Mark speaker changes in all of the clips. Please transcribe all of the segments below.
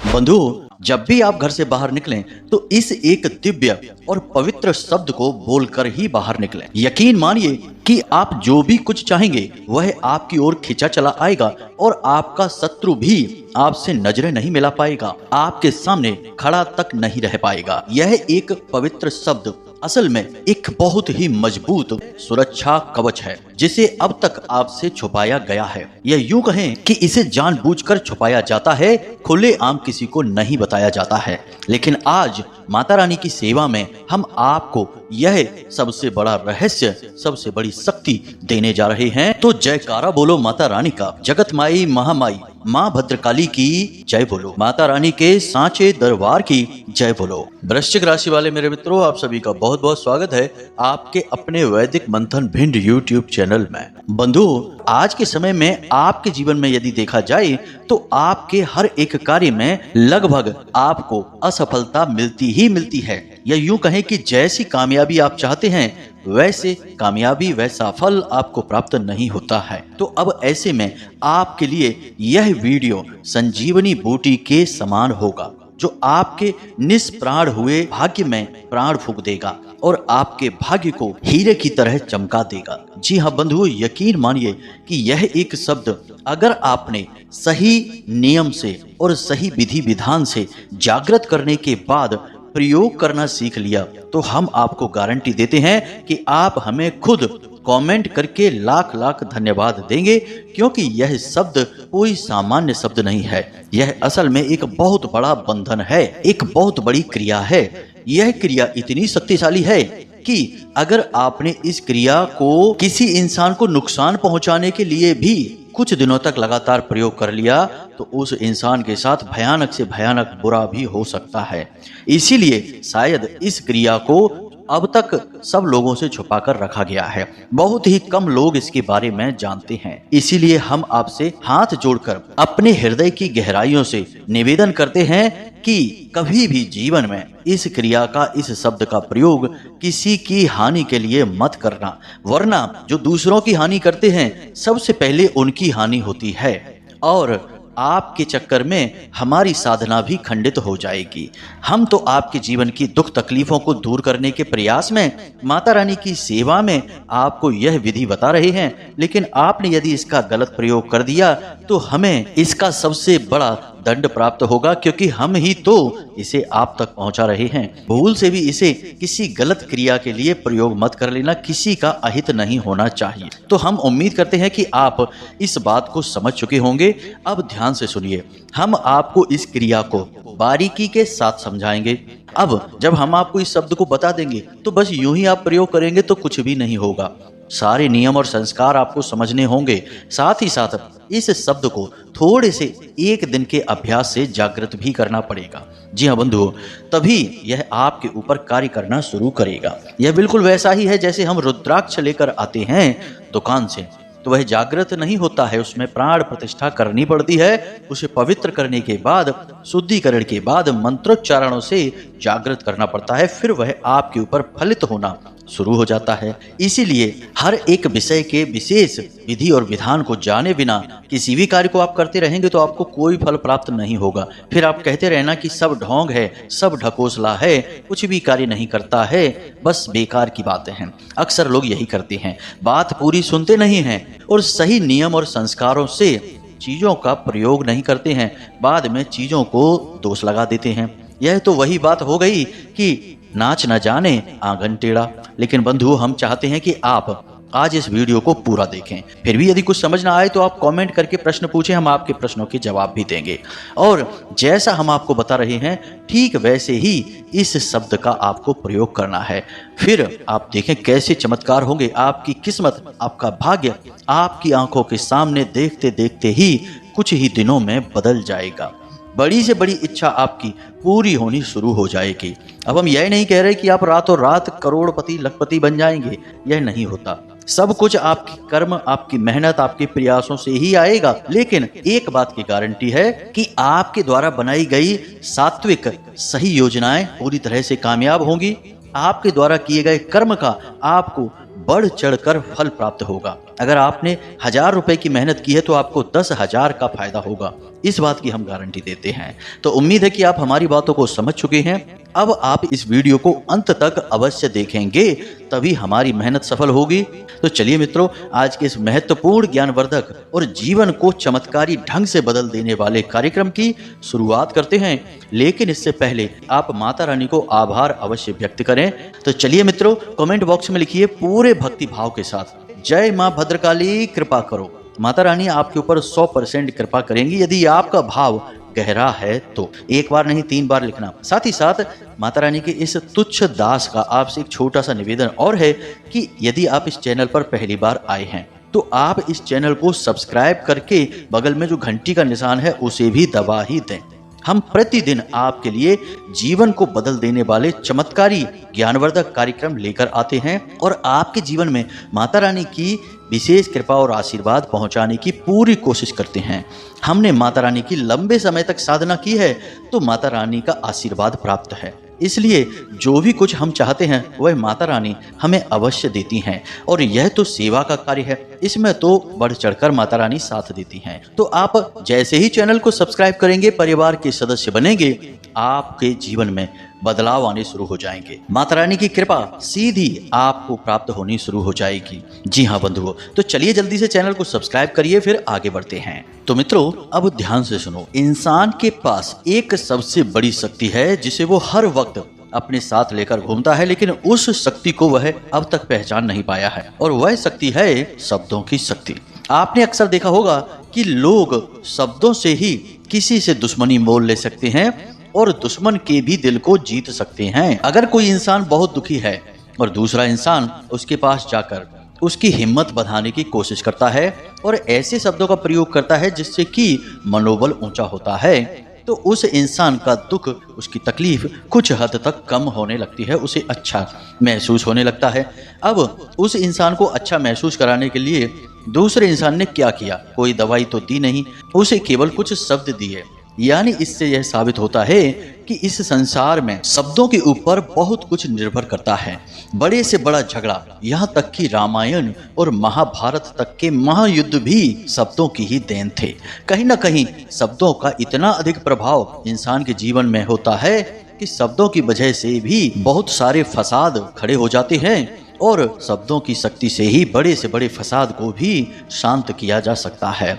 Speaker 1: बंधु, जब भी आप घर से बाहर निकलें तो इस एक दिव्य और पवित्र शब्द को बोलकर ही बाहर निकलें। यकीन मानिए कि आप जो भी कुछ चाहेंगे वह आपकी ओर खिंचा चला आएगा और आपका शत्रु भी आपसे नजरें नहीं मिला पाएगा, आपके सामने खड़ा तक नहीं रह पाएगा। यह एक पवित्र शब्द असल में एक बहुत ही मजबूत सुरक्षा कवच है जिसे अब तक आपसे छुपाया गया है। यह यूं कहें कि इसे जानबूझकर छुपाया जाता है, खुलेआम किसी को नहीं बताया जाता है। लेकिन आज माता रानी की सेवा में हम आपको यह सबसे बड़ा रहस्य, सबसे बड़ी शक्ति देने जा रहे हैं। तो जयकारा बोलो माता रानी का, जगत माई महामाई माँ भद्रकाली की जय बोलो, माता रानी के सांचे दरबार की जय बोलो। वृश्चिक राशि वाले मेरे मित्रों, आप सभी का बहुत बहुत स्वागत है आपके अपने वैदिक मंथन भिंड यूट्यूब चैनल में। बंधु, आज के समय में आपके जीवन में यदि देखा जाए तो आपके हर एक कार्य में लगभग आपको असफलता मिलती ही मिलती है। या यूं कहें कि जैसी कामयाबी आप चाहते हैं वैसे कामयाबी, वैसा फल आपको प्राप्त नहीं होता है। तो अब ऐसे में आपके लिए यह वीडियो संजीवनी बूटी के समान होगा जो आपके निष्प्राण हुए भाग्य में प्राण फूंक देगा और आपके भाग्य को हीरे की तरह चमका देगा। जी हाँ बंधुओं, यकीन मानिए कि यह एक शब्द अगर आपने सही नियम से और सही विधि विधान से जागृत करने के बाद प्रयोग करना सीख लिया तो हम आपको गारंटी देते हैं कि आप हमें खुद कमेंट करके लाख लाख धन्यवाद देंगे, क्योंकि यह शब्द कोई सामान्य शब्द नहीं है। यह असल में एक बहुत बड़ा बंधन है, एक बहुत बड़ी क्रिया है। यह क्रिया इतनी शक्तिशाली है कि अगर आपने इस क्रिया को किसी इंसान को नुकसान पहुंचाने के लिए भी कुछ दिनों तक लगातार प्रयोग कर लिया तो उस इंसान के साथ भयानक से भयानक बुरा भी हो सकता है। इसीलिए शायद इस क्रिया को अब तक सब लोगों से छुपाकर रखा गया है, बहुत ही कम लोग इसके बारे में जानते हैं। इसीलिए हम आपसे हाथ जोड़कर अपने हृदय की गहराइयों से निवेदन करते हैं कि कभी भी जीवन में इस क्रिया का, इस शब्द का प्रयोग किसी की हानि के लिए मत करना, वरना जो दूसरों की हानि करते हैं सबसे पहले उनकी हानि होती है और आपके चक्कर में हमारी साधना भी खंडित हो जाएगी। हम तो आपके जीवन की दुख तकलीफों को दूर करने के प्रयास में, माता रानी की सेवा में आपको यह विधि बता रहे हैं, लेकिन आपने यदि इसका गलत प्रयोग कर दिया तो हमें इसका सबसे बड़ा दंड प्राप्त होगा, क्योंकि हम ही तो इसे आप तक पहुंचा रहे हैं। भूल से भी इसे किसी गलत क्रिया के लिए प्रयोग मत कर लेना, किसी का अहित नहीं होना चाहिए। तो हम उम्मीद करते हैं कि आप इस बात को समझ चुके होंगे। अब ध्यान से सुनिए, हम आपको इस क्रिया को बारीकी के साथ समझाएंगे। अब जब हम आपको इस शब्द को बता देंगे तो बस यूं ही आप प्रयोग करेंगे तो कुछ भी नहीं होगा। सारे नियम और संस्कार आपको समझने होंगे। साथ ही साथ इस शब्द को थोड़े से एक दिन के अभ्यास से जागृत भी करना पड़ेगा। जी हाँ बंधुओं, तभी यह आपके ऊपर कार्य करना शुरू करेगा। यह बिल्कुल वैसा ही है जैसे हम रुद्राक्ष लेकर आते हैं दुकान से, तो वह जागृत नहीं होता है, उसमें प्राण प्रतिष्ठा करनी पड़ती है। उसे पवित्र करने के बाद, शुद्धिकरण के बाद मंत्रोच्चारणों से जागृत करना पड़ता है, फिर वह आपके ऊपर फलित होना शुरू हो जाता है। इसीलिए हर एक विषय के विशेष विधि और विधान को जाने बिना किसी भी कार्य को आप करते रहेंगे तो आपको कोई फल प्राप्त नहीं होगा। फिर आप कहते रहना कि सब ढोंग है, सब ढकोसला है, कुछ भी कार्य नहीं करता है, बस बेकार की बातें हैं। अक्सर लोग यही करते हैं, बात पूरी सुनते नहीं हैं और सही नियम और संस्कारों से चीजों का प्रयोग नहीं करते हैं, बाद में चीजों को दोष लगा देते हैं। यह तो वही बात हो गई कि नाच न जाने आंगन टेढ़ा। लेकिन बंधु, हम चाहते हैं कि आप आज इस वीडियो को पूरा देखें। फिर भी यदि कुछ समझ ना आए तो आप कमेंट करके प्रश्न पूछें, हम आपके प्रश्नों के जवाब भी देंगे। और जैसा हम आपको बता रहे हैं ठीक वैसे ही इस शब्द का आपको प्रयोग करना है। फिर आप देखें कैसे चमत्कार होंगे। आपकी किस्मत, आपका भाग्य आपकी आंखों के सामने देखते देखते ही कुछ ही दिनों में बदल जाएगा। बड़ी से बड़ी इच्छा आपकी पूरी होनी शुरू हो जाएगी। अब हम यह नहीं कह रहे कि आप रातों रात करोड़पति लखपति बन जाएंगे, यह नहीं होता। सब कुछ आपकी कर्म, आपकी मेहनत, आपके प्रयासों से ही आएगा। लेकिन एक बात की गारंटी है कि आपके द्वारा बनाई गई सात्विक सही योजनाएं पूरी तरह से कामयाब होंगी। आपके द्वारा किए गए कर्म का आपको बढ़ चढ़कर फल प्राप्त होगा। अगर आपने 1000 रुपए की मेहनत की है तो आपको 10,000 का फायदा होगा, इस बात की हम गारंटी देते हैं। तो उम्मीद है कि आप हमारी बातों को समझ चुके हैं। अब आप इस वीडियो को अंत तक अवश्य देखेंगे, तभी हमारी मेहनत सफल होगी। तो चलिए मित्रों, आज के इस महत्वपूर्ण ज्ञानवर्धक और जीवन को चमत्कारी ढंग से बदल देने वाले कार्यक्रम की शुरुआत करते हैं। लेकिन इससे पहले आप माता रानी को आभार अवश्य व्यक्त करें। तो चलिए मित्रों, कमेंट बॉक्स में लिखिए पूरे भक्ति भाव के साथ, जय मां भद्रकाली कृपा करो। माता रानी आपके ऊपर 100% कृपा करेंगी यदि आपका भाव गहरा है तो। एक बार नहीं 3 बार लिखना। साथ ही साथ माता रानी के इस तुच्छ दास का आपसे एक छोटा सा निवेदन और है कि यदि आप इस चैनल पर पहली बार आए हैं तो आप इस चैनल को सब्सक्राइब करके बगल में जो घंटी का निशान है उसे भी दबा ही दें। हम प्रतिदिन आपके लिए जीवन को बदल देने वाले चमत्कारी ज्ञानवर्धक कार्यक्रम लेकर आते हैं और आपके जीवन में माता रानी की विशेष कृपा और आशीर्वाद पहुंचाने की पूरी कोशिश करते हैं। हमने माता रानी की लंबे समय तक साधना की है तो माता रानी का आशीर्वाद प्राप्त है, इसलिए जो भी कुछ हम चाहते हैं वह माता रानी हमें अवश्य देती हैं। और यह तो सेवा का कार्य है, इसमें तो बढ़ चढ़कर माता रानी साथ देती हैं। तो आप जैसे ही चैनल को सब्सक्राइब करेंगे, परिवार के सदस्य बनेंगे, आपके जीवन में बदलाव आने शुरू हो जाएंगे। माता रानी की कृपा सीधी आपको प्राप्त होनी शुरू हो जाएगी। जी हाँ बंधुओं, तो चलिए जल्दी से चैनल को सब्सक्राइब करिए, फिर आगे बढ़ते हैं। तो मित्रों, अब ध्यान से सुनो। इंसान के पास एक सबसे बड़ी शक्ति है जिसे वो हर वक्त अपने साथ लेकर घूमता है, लेकिन उस शक्ति को वह अब तक पहचान नहीं पाया है, और वह शक्ति है शब्दों की शक्ति। आपने अक्सर देखा होगा कि लोग शब्दों से ही किसी से दुश्मनी मोल ले सकते हैं और दुश्मन के भी दिल को जीत सकते हैं। अगर कोई इंसान बहुत दुखी है और दूसरा इंसान उसके पास जाकर उसकी हिम्मत बढ़ाने की कोशिश करता है और ऐसे शब्दों का प्रयोग करता है जिससे कि मनोबल ऊंचा होता है, तो उस इंसान का दुख, उसकी तकलीफ कुछ हद तक कम होने लगती है, उसे अच्छा महसूस होने लगता है। अब उस इंसान को अच्छा महसूस कराने के लिए दूसरे इंसान ने क्या किया? कोई दवाई तो दी नहीं, उसे केवल कुछ शब्द दिए। यानी इससे यह साबित होता है कि इस संसार में शब्दों के ऊपर बहुत कुछ निर्भर करता है। बड़े से बड़ा झगड़ा, यहाँ तक कि रामायण और महाभारत तक के महायुद्ध भी शब्दों की ही देन थे। कहीं ना कहीं शब्दों का इतना अधिक प्रभाव इंसान के जीवन में होता है कि शब्दों की वजह से भी बहुत सारे फसाद खड़े हो जाते हैं, और शब्दों की शक्ति से ही बड़े से बड़े फसाद को भी शांत किया जा सकता है।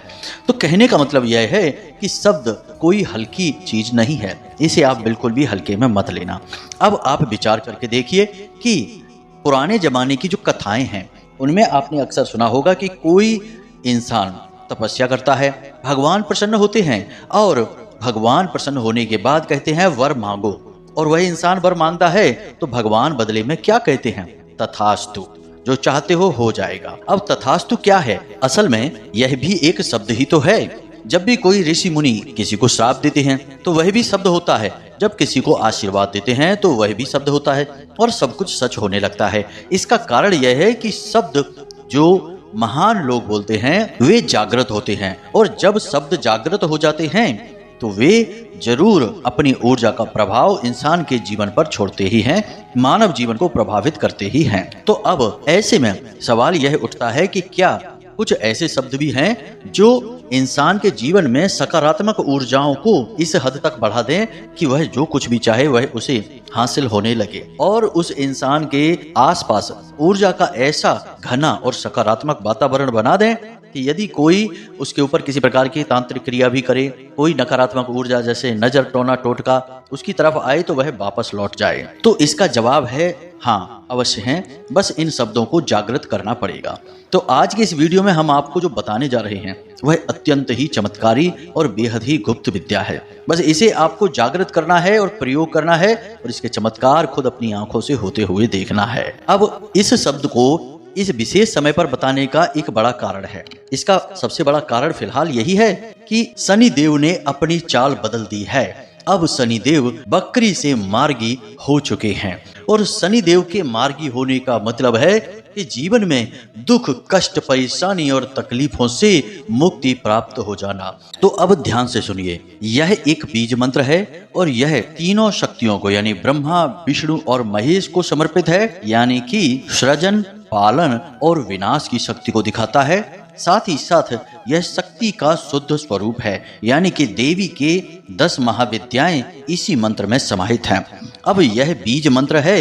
Speaker 1: तो कहने का मतलब यह है कि शब्द कोई हल्की चीज नहीं है, इसे आप बिल्कुल भी हल्के में मत लेना। अब आप विचार करके देखिए कि पुराने जमाने की जो कथाएं हैं उनमें आपने अक्सर सुना होगा कि कोई इंसान तपस्या करता है, भगवान प्रसन्न होते हैं और भगवान प्रसन्न होने के बाद कहते हैं वर मांगो, और वह इंसान वर मांगता है तो भगवान बदले में क्या कहते हैं? तथास्तु, जो चाहते हो जाएगा। अब तथास्तु क्या है? असल में यह भी एक शब्द ही तो है। जब भी कोई ऋषि मुनि किसी को श्राप देते हैं तो वह भी शब्द होता है, जब किसी को आशीर्वाद देते हैं तो वह भी शब्द होता है, और सब कुछ सच होने लगता है। इसका कारण यह है कि शब्द जो महान लोग बोलते हैं वे जागृत होते हैं, और जब शब्द जागृत हो जाते हैं तो वे जरूर अपनी ऊर्जा का प्रभाव इंसान के जीवन पर छोड़ते ही हैं, मानव जीवन को प्रभावित करते ही हैं। तो अब ऐसे में सवाल यह उठता है कि क्या कुछ ऐसे शब्द भी हैं जो इंसान के जीवन में सकारात्मक ऊर्जाओं को इस हद तक बढ़ा दें कि वह जो कुछ भी चाहे वह उसे हासिल होने लगे, और उस इंसान के आसपास ऊर्जा का ऐसा घना और सकारात्मक वातावरण बना दें कि यदि कोई उसके ऊपर किसी प्रकार की तांत्रिक क्रिया भी करे, कोई नकारात्मक ऊर्जा जैसे नजर, टोना, टोटका उसकी तरफ आए तो वह वापस लौट जाए। तो इसका जवाब है हाँ, अवश्य है, बस इन शब्दों को जागृत करना पड़ेगा। तो आज के इस वीडियो में हम आपको जो बताने जा रहे हैं वह अत्यंत ही चमत्कारी और बेहद ही गुप्त विद्या है। बस इसे आपको जागृत करना है और प्रयोग करना है, और इसके चमत्कार खुद अपनी आंखों से होते हुए देखना है। अब इस शब्द को इस विशेष समय पर बताने का एक बड़ा कारण है। इसका सबसे बड़ा कारण फिलहाल यही है कि शनि देव ने अपनी चाल बदल दी है। अब शनि देव बकरी से मार्गी हो चुके हैं, और शनि देव के मार्गी होने का मतलब है कि जीवन में दुख, कष्ट, परेशानी और तकलीफों से मुक्ति प्राप्त हो जाना। तो अब ध्यान से सुनिए, यह एक बीज मंत्र है और यह तीनों शक्तियों को यानी ब्रह्मा, विष्णु और महेश को समर्पित है, यानी कि सृजन, पालन और विनाश की शक्ति को दिखाता है। साथ ही साथ यह शक्ति का शुद्ध स्वरूप है, यानी कि देवी के 10 महाविद्याएं इसी मंत्र में समाहित हैं। अब यह बीज मंत्र है,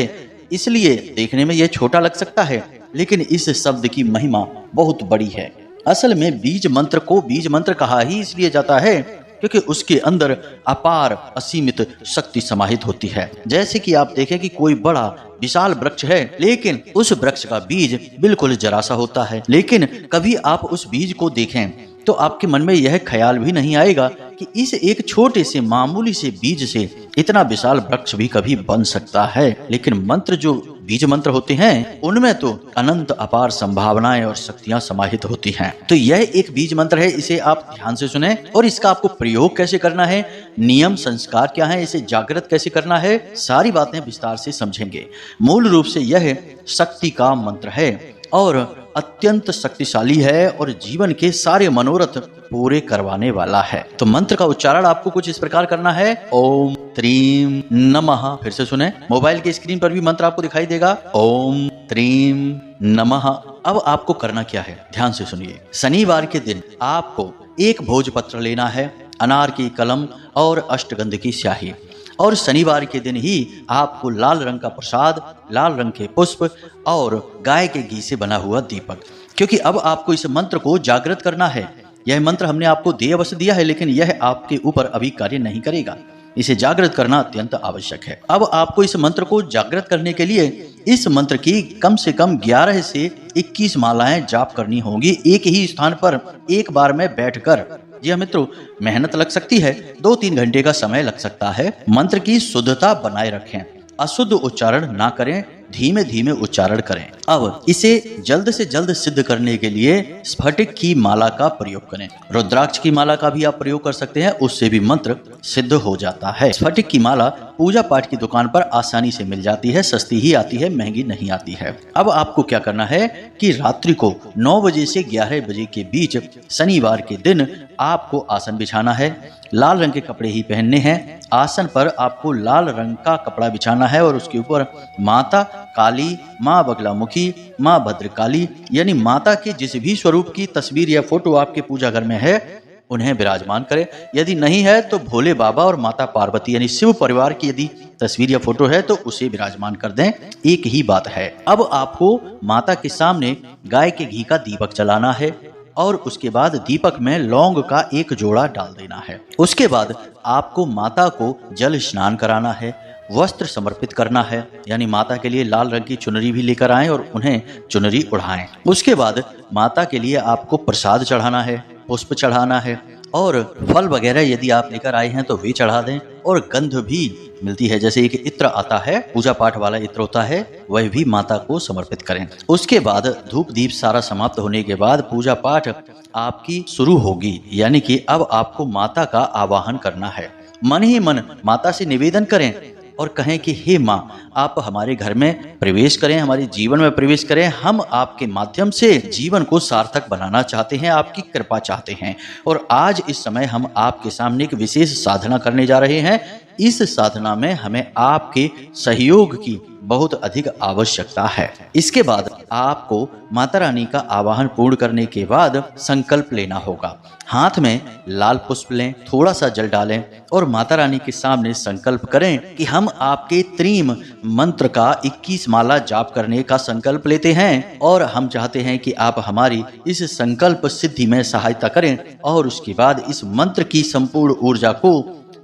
Speaker 1: इसलिए देखने में यह छोटा लग सकता है, लेकिन इस शब्द की महिमा बहुत बड़ी है। असल में बीज मंत्र को बीज मंत्र कहा ही इसलिए जाता है क्योंकि उसके अंदर अपार असीमित शक्ति समाहित होती है। जैसे कि आप देखें कि कोई बड़ा विशाल वृक्ष है, लेकिन उस वृक्ष का बीज बिल्कुल जरा सा होता है, लेकिन कभी आप उस बीज को देखें तो आपके मन में यह ख्याल भी नहीं आएगा कि इस एक छोटे से मामूली से बीज से इतना विशाल वृक्ष भी कभी बन सकता है। लेकिन मंत्र जो बीज मंत्र होते हैं उनमें तो अनंत अपार संभावनाएं और शक्तियां समाहित होती हैं। तो यह एक बीज मंत्र है, इसे आप ध्यान से सुने और इसका आपको प्रयोग कैसे करना है, नियम संस्कार क्या है, इसे जागृत कैसे करना है, सारी बातें विस्तार से समझेंगे। मूल रूप से यह शक्ति का मंत्र है और अत्यंत शक्तिशाली है और जीवन के सारे मनोरथ पूरे करवाने वाला है। तो मंत्र का उच्चारण आपको कुछ इस प्रकार करना है, ओम त्रीम नमः। फिर से सुने, मोबाइल की स्क्रीन पर भी मंत्र आपको दिखाई देगा, ओम त्रीम नमः। अब आपको करना क्या है, ध्यान से सुनिए। शनिवार के दिन आपको एक भोजपत्र लेना है, अनार की कलम और अष्टगंध की स्याही, और शनिवार के दिन ही आपको लाल रंग का प्रसाद, लाल रंग के पुष्प और गाय के घी से बना हुआ दीपक, क्योंकि अब आपको इस मंत्र को जागृत करना है। यह मंत्र हमने आपको दे अवश्य दिया है, लेकिन यह आपके ऊपर अभी कार्य नहीं करेगा, इसे जागृत करना अत्यंत आवश्यक है। अब आपको इस मंत्र को जागृत करने के लिए इस मंत्र की कम से कम 11 से 21 मालाएं जाप करनी होंगी, एक ही स्थान पर एक बार में बैठकर। जी हाँ मित्रों, मेहनत लग सकती है, 2-3 घंटे का समय लग सकता है। मंत्र की शुद्धता बनाए रखें, अशुद्ध उच्चारण ना करें, धीमे धीमे उच्चारण करें। अब इसे जल्द से जल्द सिद्ध करने के लिए स्फटिक की माला का प्रयोग करें। रुद्राक्ष की माला का भी आप प्रयोग कर सकते हैं, उससे भी मंत्र सिद्ध हो जाता है। स्फटिक की माला पूजा पाठ की दुकान पर आसानी से मिल जाती है, सस्ती ही आती है, महंगी नहीं आती है। अब आपको क्या करना है कि रात्रि को 9 बजे से 11 बजे के बीच शनिवार के दिन आपको आसन बिछाना है, लाल रंग के कपड़े ही पहनने हैं। आसन पर आपको लाल रंग का कपड़ा बिछाना है और उसके ऊपर माता काली, माँ बगलामुखी, माँ भद्रकाली यानी माता के जिस भी स्वरूप की तस्वीर या फोटो आपके पूजा घर में है उन्हें विराजमान करें। यदि नहीं है तो भोले बाबा और माता पार्वती यानी शिव परिवार की यदि तस्वीर या फोटो है तो उसे विराजमान कर दें, एक ही बात है। अब आपको माता के सामने गाय के घी का दीपक जलाना है और उसके बाद दीपक में लौंग का एक जोड़ा डाल देना है। उसके बाद आपको माता को जल स्नान कराना है, वस्त्र समर्पित करना है, यानी माता के लिए लाल रंग की चुनरी भी लेकर आएं और उन्हें चुनरी उड़ाएं। उसके बाद माता के लिए आपको प्रसाद चढ़ाना है, पुष्प चढ़ाना है और फल वगैरह यदि आप लेकर आए हैं तो वे चढ़ा दें। और गंध भी मिलती है, जैसे एक इत्र आता है, पूजा पाठ वाला इत्र होता है, वह भी माता को समर्पित करें। उसके बाद धूप दीप सारा समाप्त होने के बाद पूजा पाठ आपकी शुरू होगी, यानी कि अब आपको माता का आवाहन करना है। मन ही मन माता से निवेदन करें और कहें कि हे माँ, आप हमारे घर में प्रवेश करें, हमारे जीवन में प्रवेश करें। हम आपके माध्यम से जीवन को सार्थक बनाना चाहते हैं, आपकी कृपा चाहते हैं। और आज इस समय हम आपके सामने एक विशेष साधना करने जा रहे हैं। इस साधना में हमें आपके सहयोग की बहुत अधिक आवश्यकता है। इसके बाद आपको माता रानी का आवाहन पूर्ण करने के बाद संकल्प लेना होगा। हाथ में लाल पुष्प लें, थोड़ा सा जल डालें और माता रानी के सामने संकल्प करें कि हम आपके त्रीम मंत्र का 21 माला जाप करने का संकल्प लेते हैं और हम चाहते हैं कि आप हमारी इस संकल्प सिद्धि में सहायता करें और उसके बाद इस मंत्र की संपूर्ण ऊर्जा को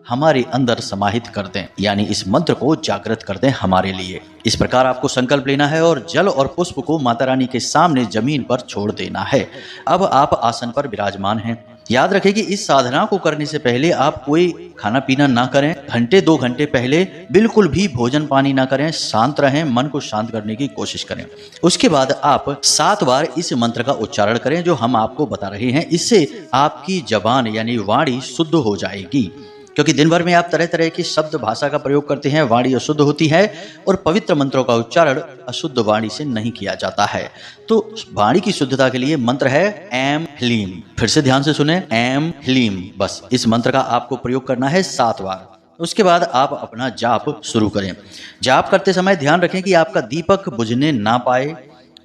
Speaker 1: हमारे अंदर समाहित कर दें, यानी इस मंत्र को जागृत कर दें हमारे लिए। इस प्रकार आपको संकल्प लेना है और जल और पुष्प को माता रानी के सामने जमीन पर छोड़ देना है। अब आप आसन पर विराजमान हैं। याद रखें कि इस साधना को करने से पहले आप कोई खाना पीना ना करें। घंटे 2 घंटे पहले बिल्कुल भी भोजन पानी ना करें, शांत रहें, मन को शांत करने की कोशिश करें। उसके बाद आप 7 बार इस मंत्र का उच्चारण करें जो हम आपको बता रहे हैं। इससे आपकी जबान यानी वाणी शुद्ध हो जाएगी। क्योंकि दिन भर में आप तरह तरह की शब्द भाषा का प्रयोग करते हैं, वाणी अशुद्ध होती है और पवित्र मंत्रों का उच्चारण अशुद्ध वाणी से नहीं किया जाता है। तो वाणी की शुद्धता के लिए मंत्र है एम ह्लीम। फिर से ध्यान से सुने, एम ह्लीम। बस इस मंत्र का आपको प्रयोग करना है 7 बार। उसके बाद आप अपना जाप शुरू करें। जाप करते समय ध्यान रखें कि आपका दीपक बुझने ना पाए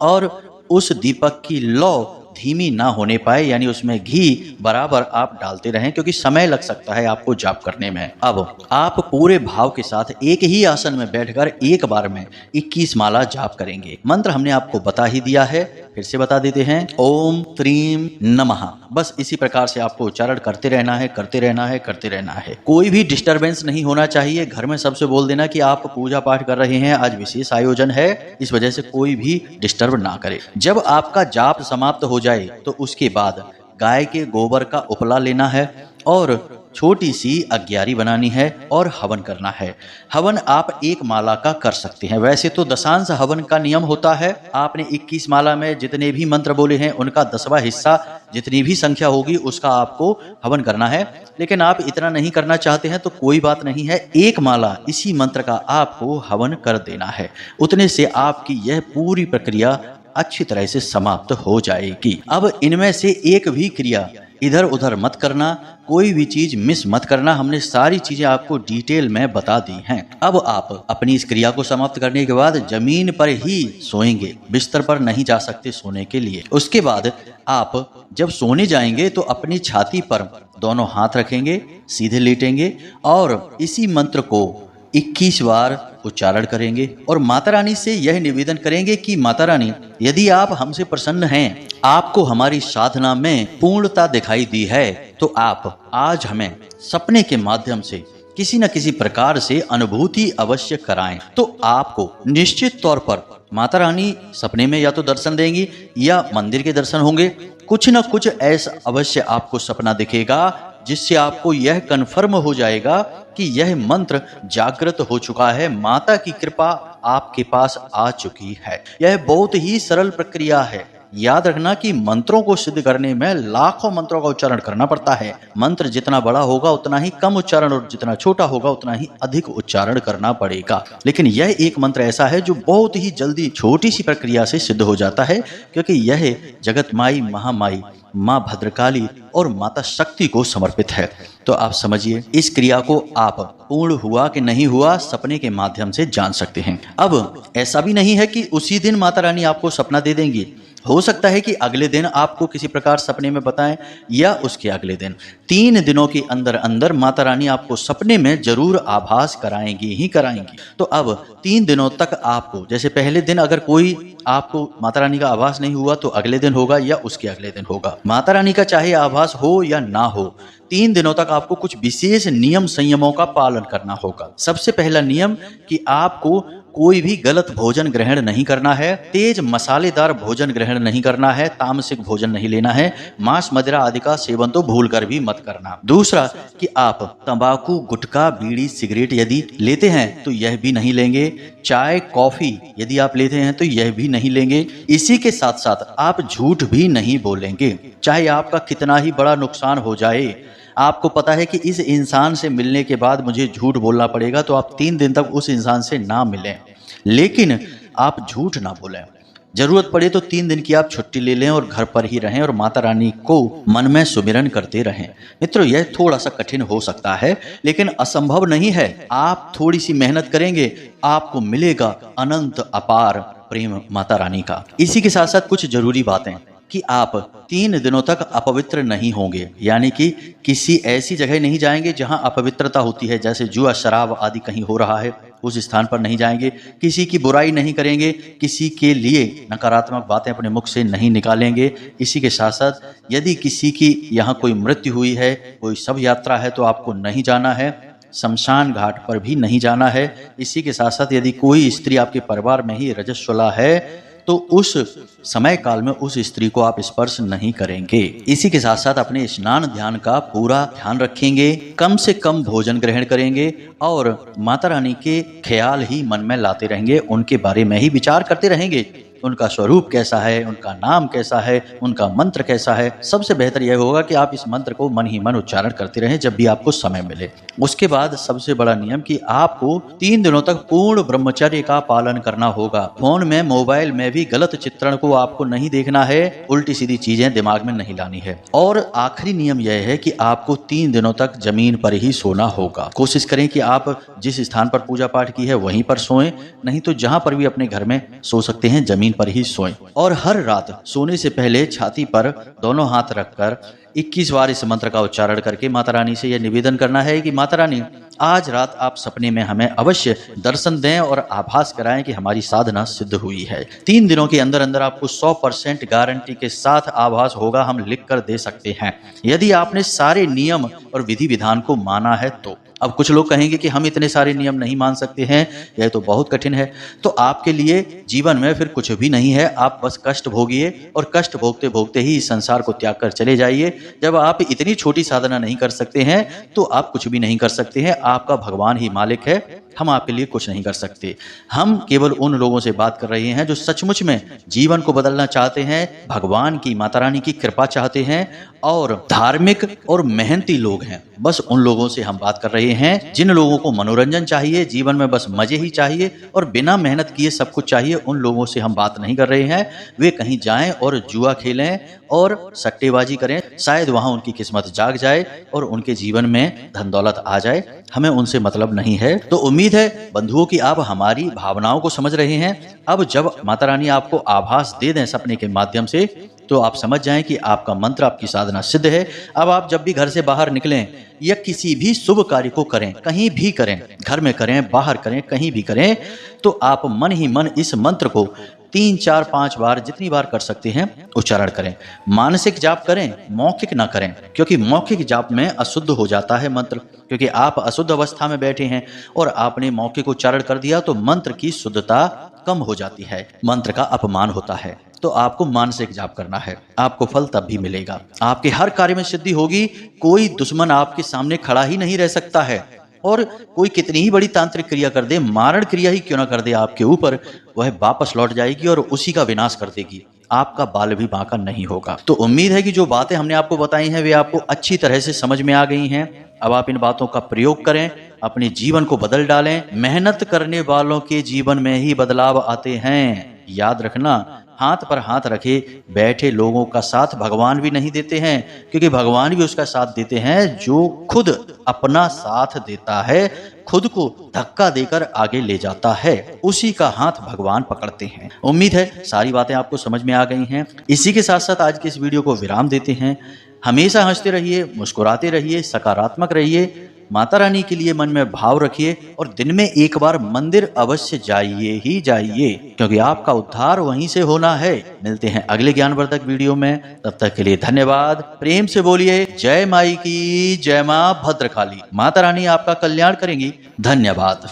Speaker 1: और उस दीपक की लौ धीमी ना होने पाए, यानी उसमें घी बराबर आप डालते रहें, क्योंकि समय लग सकता है आपको जाप करने में। अब आप पूरे भाव के साथ एक ही आसन में बैठकर एक बार में 21 माला जाप करेंगे। मंत्र हमने आपको बता ही दिया है, फिर से बता देते हैं, ओम त्रीम नमः। बस इसी प्रकार से आपको उच्चारण करते रहना है, करते रहना है, करते रहना है। कोई भी डिस्टरबेंस नहीं होना चाहिए। घर में सबसे बोल देना कि आप पूजा पाठ कर रहे हैं, आज विशेष आयोजन है, इस वजह से कोई भी डिस्टर्ब ना करे। जब आपका जाप समाप्त हो जाए तो उसके बाद गाय के गोबर का उपला लेना है और छोटी सी अग्यारी बनानी है और हवन करना है। हवन आप 1 माला का कर सकते हैं। वैसे तो दशांश हवन का नियम होता है। आपने 21 माला में जितने भी मंत्र बोले हैं उनका 10वां हिस्सा, जितनी भी संख्या होगी उसका आपको हवन करना है। लेकिन आप इतना नहीं करना चाहते हैं तो कोई बात नहीं है, 1 माला इसी मंत्र का आपको हवन कर देना है। उतने से आपकी यह पूरी प्रक्रिया अच्छी तरह से समाप्त हो जाएगी। अब इनमें से एक भी क्रिया इधर उधर मत करना, कोई भी चीज मिस मत करना। हमने सारी चीजें आपको डिटेल में बता दी हैं। अब आप अपनी इस क्रिया को समाप्त करने के बाद जमीन पर ही सोएंगे, बिस्तर पर नहीं जा सकते सोने के लिए। उसके बाद आप जब सोने जाएंगे तो अपनी छाती पर दोनों हाथ रखेंगे, सीधे लेटेंगे और इसी मंत्र को 21 बार उच्चारण करेंगे और माता रानी से यह निवेदन करेंगे कि माता रानी, यदि आप हमसे प्रसन्न हैं, आपको हमारी साधना में पूर्णता दिखाई दी है, तो आप आज हमें सपने के माध्यम से किसी न किसी प्रकार से अनुभूति अवश्य कराएं। तो आपको निश्चित तौर पर माता रानी सपने में या तो दर्शन देंगी या मंदिर के दर्शन होंगे। कुछ न कुछ ऐसा अवश्य आपको सपना दिखेगा जिससे आपको यह कन्फर्म हो जाएगा कि यह मंत्र जागृत हो चुका है, माता की कृपा आपके पास आ चुकी है। यह बहुत ही सरल प्रक्रिया है। याद रखना कि मंत्रों को सिद्ध करने में लाखों मंत्रों का उच्चारण करना पड़ता है। मंत्र जितना बड़ा होगा उतना ही कम उच्चारण और जितना छोटा होगा उतना ही अधिक उच्चारण करना पड़ेगा। लेकिन यह एक मंत्र ऐसा है जो बहुत ही जल्दी छोटी सी प्रक्रिया से सिद्ध हो जाता है, क्योंकि यह जगत माई, महामाई, माँ भद्रकाली और माता शक्ति को समर्पित है। तो आप समझिए, इस क्रिया को आप पूर्ण हुआ कि नहीं हुआ सपने के माध्यम से जान सकते हैं। अब ऐसा भी नहीं है कि उसी दिन माता रानी आपको सपना दे देंगी। हो सकता है कि अगले दिन आपको किसी प्रकार सपने में बताएं या उसके अगले दिन। 3 दिनों के अंदर अंदर माता रानी आपको सपने में जरूर आभास कराएंगी ही कराएंगी। तो अब 3 दिनों तक आपको, जैसे पहले दिन अगर कोई आपको माता रानी का आभास नहीं हुआ तो अगले दिन होगा या उसके अगले दिन होगा। माता रानी का चाहे आभास हो या ना हो, 3 दिनों तक आपको कुछ विशेष नियम संयमों का पालन करना होगा। सबसे पहला नियम कि आपको कोई भी गलत भोजन ग्रहण नहीं करना है, तेज मसालेदार भोजन ग्रहण नहीं करना है, तामसिक भोजन नहीं लेना है, मांस मदिरा आदि का सेवन तो भूलकर भी मत करना। दूसरा कि आप तंबाकू, गुटखा, बीड़ी, सिगरेट यदि लेते हैं तो यह भी नहीं लेंगे। चाय, कॉफी यदि आप लेते हैं तो यह भी नहीं लेंगे। इसी के साथ साथ आप झूठ भी नहीं बोलेंगे, चाहे आपका कितना ही बड़ा नुकसान हो जाए। आपको पता है कि इस इंसान से मिलने के बाद मुझे झूठ बोलना पड़ेगा, तो आप 3 दिन तक उस इंसान से ना मिलें, लेकिन आप झूठ ना बोलें। जरूरत पड़े तो 3 दिन की आप छुट्टी ले लें और घर पर ही रहें और माता रानी को मन में सुमिरन करते रहें। मित्रों, यह थोड़ा सा कठिन हो सकता है लेकिन असंभव नहीं है। आप थोड़ी सी मेहनत करेंगे, आपको मिलेगा अनंत अपार प्रेम माता रानी का। इसी के साथ साथ कुछ जरूरी बातें कि आप 3 दिनों तक अपवित्र नहीं होंगे, यानी कि किसी ऐसी जगह नहीं जाएंगे जहां अपवित्रता होती है, जैसे जुआ, शराब आदि कहीं हो रहा है, उस स्थान पर नहीं जाएंगे। किसी की बुराई नहीं करेंगे, किसी के लिए नकारात्मक बातें अपने मुख से नहीं निकालेंगे। इसी के साथ साथ यदि किसी की यहाँ कोई मृत्यु हुई है, कोई शव यात्रा है, तो आपको नहीं जाना है। शमशान घाट पर भी नहीं जाना है। इसी के साथ साथ यदि कोई स्त्री आपके परिवार में ही रजस्वला है तो उस समय काल में उस स्त्री को आप स्पर्श नहीं करेंगे। इसी के साथ साथ अपने स्नान ध्यान का पूरा ध्यान रखेंगे, कम से कम भोजन ग्रहण करेंगे और माता रानी के ख्याल ही मन में लाते रहेंगे, उनके बारे में ही विचार करते रहेंगे। उनका स्वरूप कैसा है, उनका नाम कैसा है, उनका मंत्र कैसा है। सबसे बेहतर यह होगा कि आप इस मंत्र को मन ही मन उच्चारण करते रहें जब भी आपको समय मिले। उसके बाद सबसे बड़ा नियम कि आपको 3 दिनों तक पूर्ण ब्रह्मचर्य का पालन करना होगा। फोन में, मोबाइल में भी गलत चित्रण को आपको नहीं देखना है, उल्टी सीधी चीजें दिमाग में नहीं लानी है। और आखिरी नियम यह है कि आपको 3 दिनों तक जमीन पर ही सोना होगा। कोशिश करें कि आप जिस स्थान पर पूजा पाठ की है वहीं पर सोएं, नहीं तो जहां पर भी अपने घर में सो सकते हैं जमीन पर ही सोएं। और हर रात सोने से पहले छाती पर दोनों हाथ रखकर 21 बार इस मंत्र का उच्चारण करके माता रानी से यह निवेदन करना है कि माता रानी, आज रात आप सपने में हमें अवश्य दर्शन दें और आभास कराएं कि हमारी साधना सिद्ध हुई है। 3 दिनों के अंदर अंदर आपको 100% गारंटी के साथ आभास होगा, हम लिख कर दे सकते हैं, यदि आपने सारे नियम और विधि विधान को माना है तो। अब कुछ लोग कहेंगे कि हम इतने सारे नियम नहीं मान सकते हैं, यह तो बहुत कठिन है। तो आपके लिए जीवन में फिर कुछ भी नहीं है, आप बस कष्ट भोगिए और कष्ट भोगते भोगते ही इस संसार को त्याग कर चले जाइए। जब आप इतनी छोटी साधना नहीं कर सकते हैं तो आप कुछ भी नहीं कर सकते हैं, आपका भगवान ही मालिक है, हम आपके लिए कुछ नहीं कर सकते। हम केवल उन लोगों से बात कर रहे हैं जो सचमुच में जीवन को बदलना चाहते हैं, भगवान की, माता रानी की कृपा चाहते हैं और धार्मिक और मेहनती लोग हैं। बस उन लोगों से हम बात कर रहे हैं। जिन लोगों को मनोरंजन चाहिए, जीवन में बस मजे ही चाहिए और बिना मेहनत किए सब कुछ चाहिए, उन लोगों से हम बात नहीं कर रहे हैं। वे कहीं जाएं और जुआ खेलें और सट्टेबाजी करें, शायद वहां उनकी किस्मत जाग जाए और उनके जीवन में धन दौलत आ जाए, हमें उनसे मतलब नहीं है। तो उम्मीद है बंधुओं कि आप हमारी भावनाओं को समझ रहे हैं। अब जब माता रानी आपको आभास दे दें सपने के माध्यम से, तो आप समझ जाएं कि आपका मंत्र, आपकी साधना सिद्ध है। अब आप जब भी घर से बाहर निकलें या किसी भी शुभ कार्य को करें, कहीं भी करें, घर में करें, बाहर करें, कहीं भी करें, तो आप मन ही मन इस मंत्र को 3, 4, 5 बार, जितनी बार कर सकते हैं उच्चारण करें। मानसिक जाप करें, मौखिक ना करें, क्योंकि मौखिक जाप में अशुद्ध हो जाता है मंत्र, क्योंकि आप अशुद्ध अवस्था में बैठे हैं और आपने मौखिक उच्चारण कर दिया तो मंत्र की शुद्धता कम हो जाती है, मंत्र का अपमान होता है। तो आपको मानसिक जाप करना है, आपको फल तब भी मिलेगा, आपके हर कार्य में सिद्धि होगी। कोई दुश्मन आपके सामने खड़ा ही नहीं रह सकता है, और कोई कितनी ही बड़ी तांत्रिक क्रिया कर दे, मारण क्रिया ही क्यों ना कर दे आपके ऊपर, वह वापस लौट जाएगी और उसी का विनाश कर देगी, आपका बाल भी बांका नहीं होगा। तो उम्मीद है कि जो बातें हमने आपको बताई हैं वे आपको अच्छी तरह से समझ में आ गई हैं। अब आप इन बातों का प्रयोग करें, अपने जीवन को बदल डालें। मेहनत करने वालों के जीवन में ही बदलाव आते हैं, याद रखना। हाथ पर हाथ रखे बैठे लोगों का साथ भगवान भी नहीं देते हैं, क्योंकि भगवान भी उसका साथ देते हैं जो खुद अपना साथ देता है, खुद को धक्का देकर आगे ले जाता है, उसी का हाथ भगवान पकड़ते हैं। उम्मीद है सारी बातें आपको समझ में आ गई हैं। इसी के साथ साथ आज के इस वीडियो को विराम देते हैं। हमेशा हंसते रहिए, मुस्कुराते रहिए, सकारात्मक रहिए, माता रानी के लिए मन में भाव रखिए और दिन में एक बार मंदिर अवश्य जाइए ही जाइए, क्योंकि आपका उद्धार वहीं से होना है। मिलते हैं अगले ज्ञानवर्धक वीडियो में, तब तक के लिए धन्यवाद। प्रेम से बोलिए जय माई की, जय मां भद्रकाली। माता रानी आपका कल्याण करेंगी। धन्यवाद।